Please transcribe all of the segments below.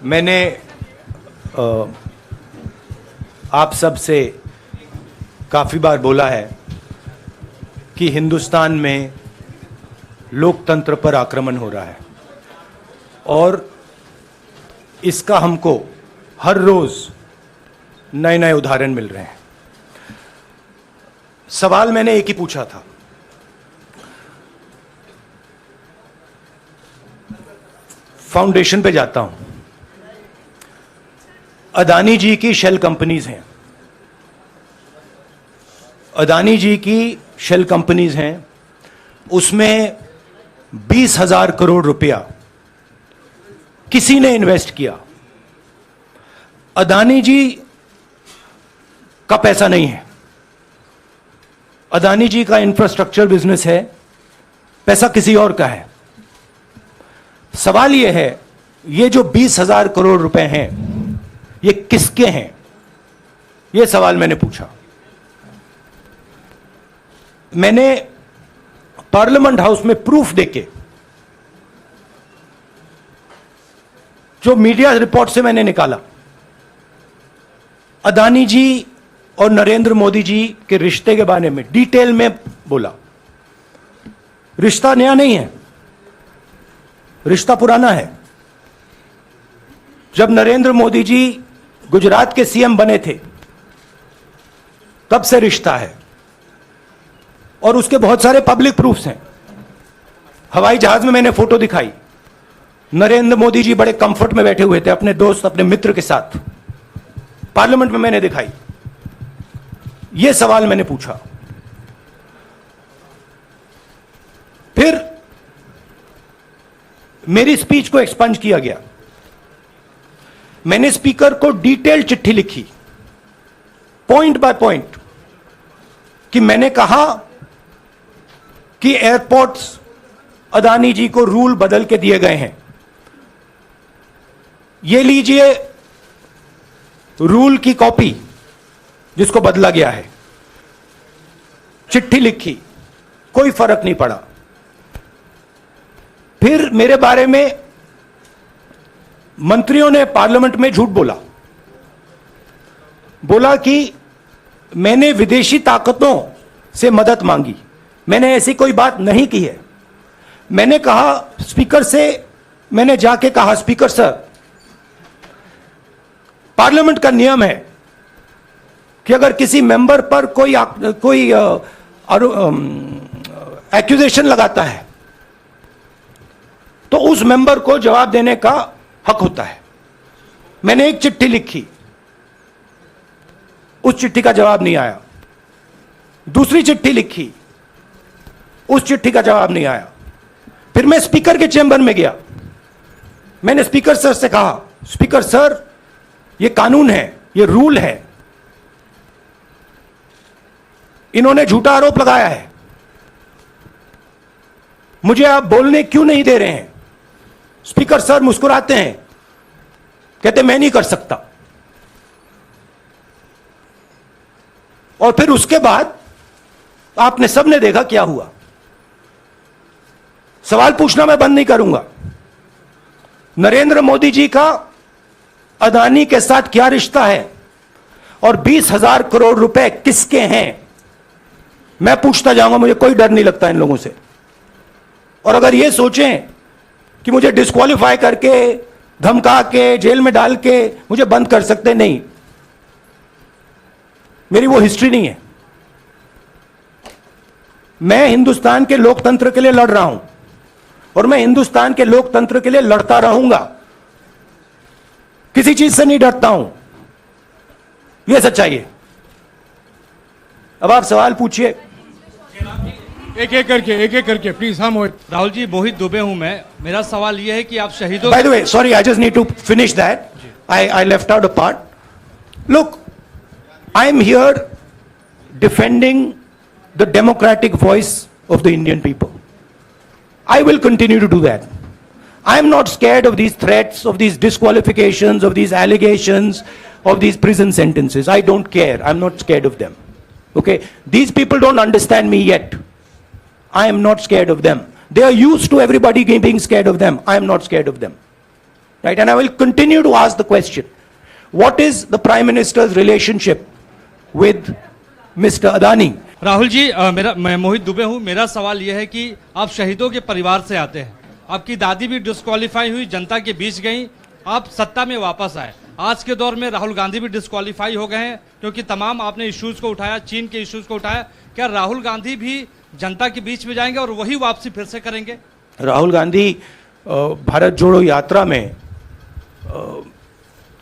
मैंने आप सब से काफ़ी बार बोला है कि हिंदुस्तान में लोकतंत्र पर आक्रमण हो रहा है और इसका हमको हर रोज़ नए नए उदाहरण मिल रहे हैं। सवाल मैंने एक ही पूछा था, फाउंडेशन पे जाता हूं, अदानी जी की शेल कंपनीज हैं, अदानी जी की शेल कंपनीज हैं, उसमें 20,000 करोड़ रुपया किसी ने इन्वेस्ट किया। अदानी जी का पैसा नहीं है, अदानी जी का इंफ्रास्ट्रक्चर बिजनेस है, पैसा किसी और का है। सवाल यह है, ये जो 20,000 करोड़ रुपए हैं ये किसके हैं? यह सवाल मैंने पूछा। मैंने पार्लियामेंट हाउस में प्रूफ देके, जो मीडिया रिपोर्ट से मैंने निकाला, अदानी जी और नरेंद्र मोदी जी के रिश्ते के बारे में डिटेल में बोला। रिश्ता नया नहीं है, रिश्ता पुराना है। जब नरेंद्र मोदी जी गुजरात के सीएम बने थे तब से रिश्ता है और उसके बहुत सारे पब्लिक प्रूफ्स हैं। हवाई जहाज में मैंने फोटो दिखाई, नरेंद्र मोदी जी बड़े कंफर्ट में बैठे हुए थे अपने दोस्त, अपने मित्र के साथ। पार्लियामेंट में मैंने दिखाई। यह सवाल मैंने पूछा। फिर मेरी स्पीच को एक्सपंज किया गया। मैंने स्पीकर को डिटेल चिट्ठी लिखी, पॉइंट बाय पॉइंट, कि मैंने कहा कि एयरपोर्ट्स अदानी जी को रूल बदल के दिए गए हैं। ये लीजिए रूल की कॉपी जिसको बदला गया है। चिट्ठी लिखी, कोई फर्क नहीं पड़ा। फिर मेरे बारे में मंत्रियों ने पार्लियामेंट में झूठ बोला कि मैंने विदेशी ताकतों से मदद मांगी। मैंने ऐसी कोई बात नहीं की है। मैंने कहा स्पीकर से, मैंने जाके कहा, स्पीकर सर, पार्लियामेंट का नियम है कि अगर किसी मेंबर पर कोई एक्यूजेशन लगाता है तो उस मेंबर को जवाब देने का हक होता है। मैंने एक चिट्ठी लिखी, उस चिट्ठी का जवाब नहीं आया। दूसरी चिट्ठी लिखी, उस चिट्ठी का जवाब नहीं आया। फिर मैं स्पीकर के चेंबर में गया। मैंने स्पीकर सर से कहा, स्पीकर सर, यह कानून है, यह रूल है, इन्होंने झूठा आरोप लगाया है, मुझे आप बोलने क्यों नहीं दे रहे हैं? स्पीकर सर मुस्कुराते हैं, कहते मैं नहीं कर सकता। और फिर उसके बाद आपने सबने देखा क्या हुआ। सवाल पूछना मैं बंद नहीं करूंगा। नरेंद्र मोदी जी का अदानी के साथ क्या रिश्ता है और 20,000 करोड़ रुपए किसके हैं, मैं पूछता जाऊंगा। मुझे कोई डर नहीं लगता इन लोगों से। और अगर ये सोचें कि मुझे डिस्क्वालीफाई करके, धमका के, जेल में डाल के मुझे बंद कर सकते, नहीं, मेरी वो हिस्ट्री नहीं है। मैं हिंदुस्तान के लोकतंत्र के लिए लड़ रहा हूं और मैं हिंदुस्तान के लोकतंत्र के लिए लड़ता रहूंगा। किसी चीज से नहीं डरता हूं, यह सच्चाई है। अब आप सवाल पूछिए। एक एक करके प्लीज। हाँ मोहित। राहुल जी, मोहित दुबे हूं मैं। मेरा सवाल यह है कि आप शहीदों, by the way, sorry, I just need to finish that. I left out a part. Look, I am here defending the democratic voice of the Indian people. I will continue to do that. I am not scared of these threats, of these disqualifications, of these allegations, of these prison sentences. I don't care. I'm not scared of them. Okay? These people don't understand me yet. I am not scared of them. They are used to everybody being scared of them. I am not scared of them. right? And I will continue to ask the question, what is the Prime Minister's relationship with Mr. Adani? Rahul ji, मैं मोहित दुबे हूं। मेरा सवाल यह है कि आप शहीदों के परिवार से आते हैं, आपकी दादी भी डिस्क्वालीफाई हुई, जनता के बीच गई, आप सत्ता में वापस आए। आज के दौर में राहुल गांधी भी डिस्क्वालीफाई हो गए हैं क्योंकि तमाम आपने इश्यूज को उठाया, चीन के इश्यूज को उठाया। क्या राहुल गांधी भी जनता के बीच में जाएंगे और वही वापसी फिर से करेंगे? राहुल गांधी भारत जोड़ो यात्रा में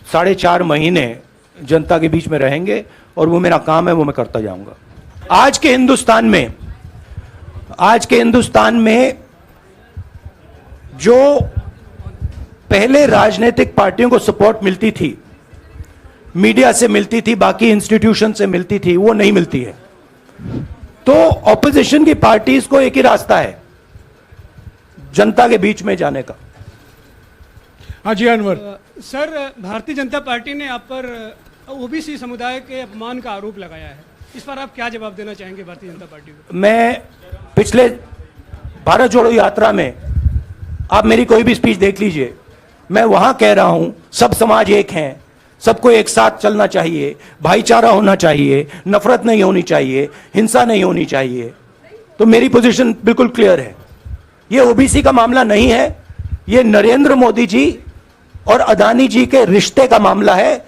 4.5 महीने जनता के बीच में रहेंगे और वो मेरा काम है, वो मैं करता जाऊंगा। आज के हिंदुस्तान में जो पहले राजनीतिक पार्टियों को सपोर्ट मिलती थी, मीडिया से मिलती थी, बाकी इंस्टीट्यूशन से मिलती थी, वो नहीं मिलती है। तो ऑपोजिशन की पार्टीज को एक ही रास्ता है, जनता के बीच में जाने का। हाँ जी अनवर। सर, भारतीय जनता पार्टी ने आप पर ओबीसी समुदाय के अपमान का आरोप लगाया है, इस पर आप क्या जवाब देना चाहेंगे भारतीय जनता पार्टी को? मैं पिछले भारत जोड़ो यात्रा में, आप मेरी कोई भी स्पीच देख लीजिए, मैं वहां कह रहा हूं सब समाज एक हैं, सबको एक साथ चलना चाहिए, भाईचारा होना चाहिए, नफरत नहीं होनी चाहिए, हिंसा नहीं होनी चाहिए। तो मेरी पोजीशन बिल्कुल क्लियर है। ये ओबीसी का मामला नहीं है, ये नरेंद्र मोदी जी और अदानी जी के रिश्ते का मामला है।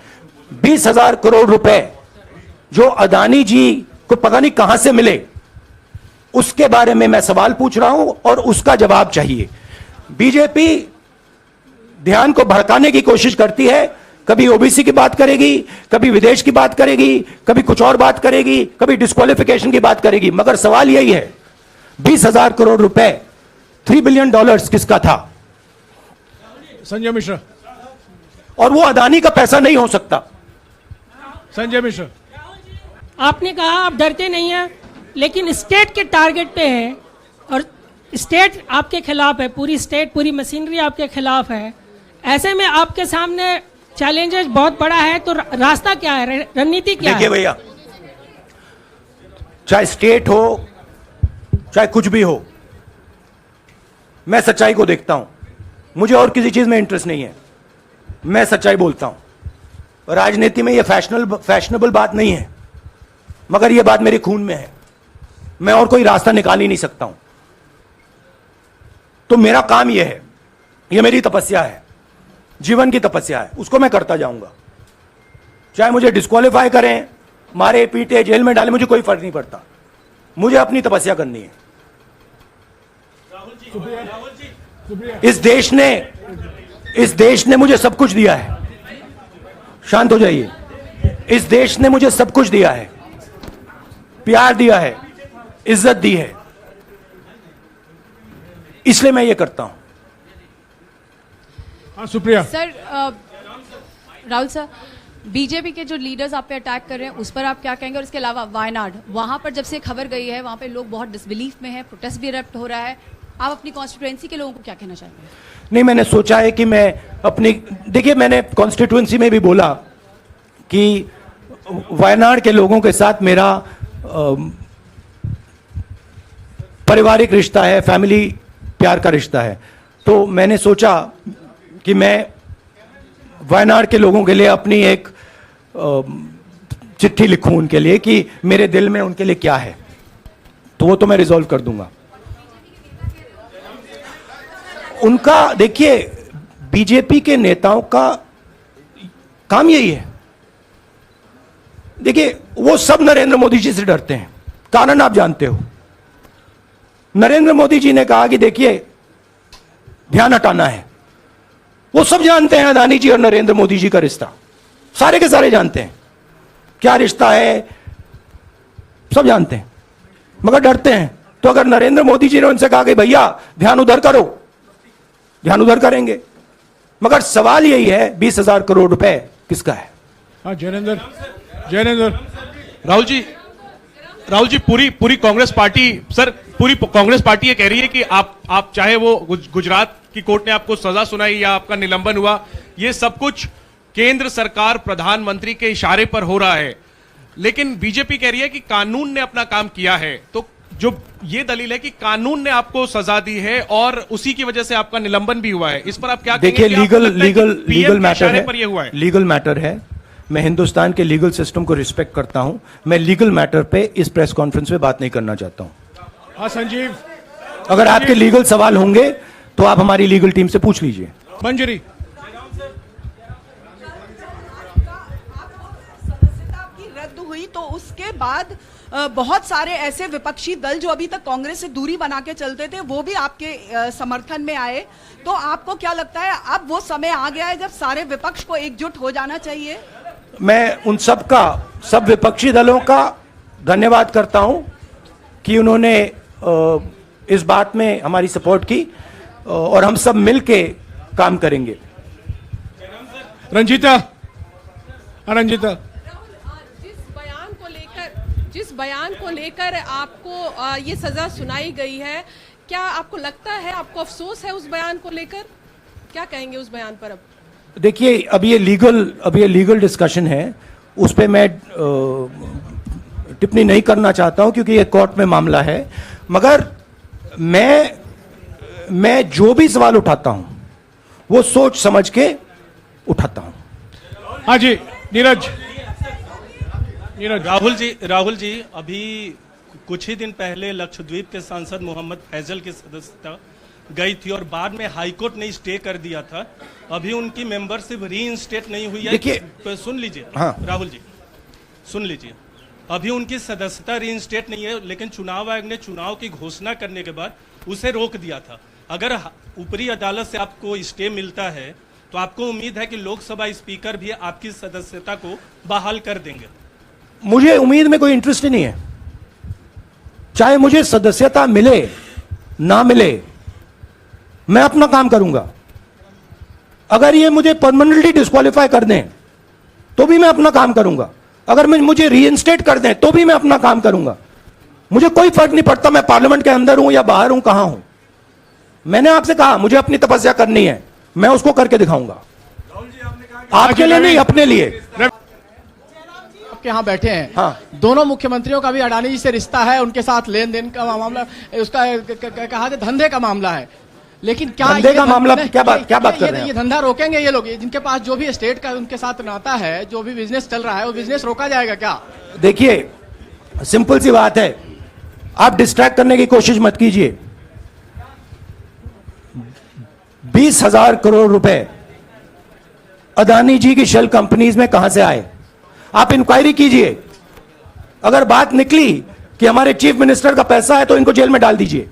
20,000 करोड़ रुपए जो अदानी जी को पता नहीं कहां से मिले, उसके बारे में मैं सवाल पूछ रहा हूं और उसका जवाब चाहिए। बीजेपी ध्यान को भड़काने की कोशिश करती है, कभी ओबीसी की बात करेगी, कभी विदेश की बात करेगी, कभी कुछ और बात करेगी, कभी डिस्क्वालिफिकेशन की बात करेगी, मगर सवाल यही है 20,000 करोड़ रुपए, $3 बिलियन किसका था? संजय मिश्रा। और वो अदानी का पैसा नहीं हो सकता। संजय मिश्रा। आपने कहा आप डरते नहीं हैं, लेकिन स्टेट के टारगेट पे हैं और स्टेट आपके खिलाफ है, पूरी स्टेट, पूरी मशीनरी आपके खिलाफ है। ऐसे में आपके सामने चैलेंजेस बहुत बड़ा है, तो रास्ता क्या है, रणनीति क्या है? देखिए भैया, चाहे स्टेट हो चाहे कुछ भी हो, मैं सच्चाई को देखता हूं। मुझे और किसी चीज में इंटरेस्ट नहीं है, मैं सच्चाई बोलता हूं। राजनीति में यह फैशनेबल बात नहीं है, मगर यह बात मेरे खून में है। मैं और कोई रास्ता निकाल ही नहीं सकता हूं। तो मेरा काम यह है, यह मेरी तपस्या है, जीवन की तपस्या है, उसको मैं करता जाऊंगा। चाहे मुझे डिस्क्वालीफाई करें, मारे पीटे, जेल में डाले, मुझे कोई फर्क नहीं पड़ता। मुझे अपनी तपस्या करनी है। इस देश ने मुझे सब कुछ दिया है। शांत हो जाइए। इस देश ने मुझे सब कुछ दिया है, प्यार दिया है, इज्जत दी है, इसलिए मैं ये करता हूं। हाँ Supriya. Sir, Rahul sir, BJP के जो लीडर्स आप पे अटैक कर रहे हैं उस पर आप क्या कहेंगे? और इसके अलावा वायनाड, वहां पर जब से खबर गई है वहां पे लोग बहुत डिसबिलीफ में हैं, प्रोटेस्ट भी इरप्ट हो रहा है, आप अपनी कॉन्स्टिट्यूएंसी के लोगों को क्या कहना चाहेंगे? नहीं, मैंने सोचा है कि मैं अपनी, देखिए मैंने कॉन्स्टिट्यूएंसी में भी बोला कि वायनाड के लोगों के साथ मेरा पारिवारिक रिश्ता है, फैमिली प्यार का रिश्ता है। तो मैंने सोचा कि मैं वायनाड के लोगों के लिए अपनी एक चिट्ठी लिखूं उनके लिए कि मेरे दिल में उनके लिए क्या है, तो वो तो मैं रिजॉल्व कर दूंगा। उनका, देखिए बीजेपी के नेताओं का काम यही है। देखिए वो सब नरेंद्र मोदी जी से डरते हैं, कारण आप जानते हो। नरेंद्र मोदी जी ने कहा कि देखिए ध्यान हटाना है। वो सब जानते हैं अदानी जी और नरेंद्र मोदी जी का रिश्ता, सारे के सारे जानते हैं क्या रिश्ता है, सब जानते हैं, मगर डरते हैं। तो अगर नरेंद्र मोदी जी ने उनसे कहा कि भैया ध्यान उधर करो, ध्यान उधर करेंगे। मगर सवाल यही है 20,000 करोड़ रुपए किसका है? हाँ जैनेंद्र। राहुल जी, पूरी कांग्रेस पार्टी, सर पूरी कांग्रेस पार्टी ये कह रही है कि आप चाहे वो गुजरात की कोर्ट ने आपको सजा सुनाई या आपका निलंबन हुआ, ये सब कुछ केंद्र सरकार प्रधानमंत्री के इशारे पर हो रहा है। लेकिन बीजेपी कह रही है कि कानून ने अपना काम किया है। तो जो ये दलील है कि कानून ने आपको सजा दी है और उसी की वजह से आपका निलंबन भी हुआ है, इस पर आप क्या देखिए, कहेंगे कि आपको लगता है कि लीगल PM के मैटर इशारे है, पर ये हुआ है? लीगल मैटर है। मैं हिंदुस्तान के लीगल सिस्टम को रिस्पेक्ट करता हूं। मैं लीगल मैटर पे इस प्रेस कॉन्फ्रेंस में बात नहीं करना चाहता हूं। हाँ संजीव। अगर आपके लीगल सवाल होंगे तो आप हमारी लीगल टीम से पूछ लीजिए। मंजरी। सदस्यता आपकी रद्द हुई तो उसके बाद बहुत सारे ऐसे विपक्षी दल जो अभी तक कांग्रेस से दूरी बना के चलते थे वो भी आपके समर्थन में आए। तो आपको क्या लगता है अब वो समय आ गया है जब सारे विपक्ष को एकजुट हो जाना चाहिए? मैं उन सब विपक्षी दलों का धन्यवाद करता हूं कि उन्होंने इस बात में हमारी सपोर्ट की और हम सब मिलके काम करेंगे। रंजीता। रंजीता। जिस बयान को लेकर आपको ये सजा सुनाई गई है, क्या आपको लगता है, आपको अफसोस है उस बयान को लेकर? क्या कहेंगे उस बयान पर अब? देखिए, अब ये लीगल डिस्कशन है, उस पे मैं टिप्पणी नहीं करना चाहता हूं क्योंकि ये कोर्ट में मामला है। मगर मैं जो भी सवाल उठाता हूं वो सोच समझ के उठाता हूं। हाँ जी, नीरज। राहुल जी, अभी कुछ ही दिन पहले लक्षद्वीप के सांसद मोहम्मद फैजल की सदस्यता गई थी और बाद में हाईकोर्ट ने स्टे कर दिया था। अभी उनकी मेंबरशिप रीइंस्टेट नहीं हुई है। देखिए, सुन लीजिए। हाँ। राहुल जी सुन लीजिए, अभी उनकी सदस्यता रीइंस्टेट नहीं है, लेकिन चुनाव आयोग ने चुनाव की घोषणा करने के बाद उसे रोक दिया था। अगर ऊपरी अदालत से आपको स्टे मिलता है तो आपको उम्मीद है कि लोकसभा स्पीकर भी आपकी सदस्यता को बहाल कर देंगे? मुझे उम्मीद में कोई इंटरेस्ट ही नहीं है। चाहे मुझे सदस्यता मिले ना मिले, मैं अपना काम करूंगा। अगर ये मुझे परमानेंटली डिस्क्वालीफाई कर दें तो भी मैं अपना काम करूंगा। अगर मुझे रीइंस्टेट कर दें तो भी मैं अपना काम करूंगा। मुझे कोई फर्क नहीं पड़ता मैं पार्लियामेंट के अंदर हूं या बाहर हूं, कहां हूं। मैंने आपसे कहा मुझे अपनी तपस्या करनी है, मैं उसको करके दिखाऊंगा। आपके लिए नहीं, अपने लिए। आपके यहाँ बैठे हैं, हाँ। दोनों मुख्यमंत्रियों का भी अडानी जी से रिश्ता है, उनके साथ लेन देन का मामला, उसका कहा जाए धंधे का मामला है। लेकिन क्या धंधे का मामला, क्या बात कर रहे हैं? ये धंधा रोकेंगे ये लोग? जिनके पास जो भी स्टेट का उनके साथ नाता है, जो भी बिजनेस चल रहा है, वो बिजनेस रोका जाएगा क्या? देखिए, सिंपल सी बात है, आप डिस्ट्रैक्ट करने की कोशिश मत कीजिए। 20,000 करोड़ रुपए अदानी जी की शेल कंपनीज में कहां से आए? आप इंक्वायरी कीजिए। अगर बात निकली कि हमारे चीफ मिनिस्टर का पैसा है तो इनको जेल में डाल दीजिए।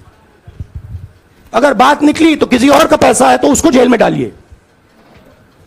अगर बात निकली तो किसी और का पैसा है तो उसको जेल में डालिए।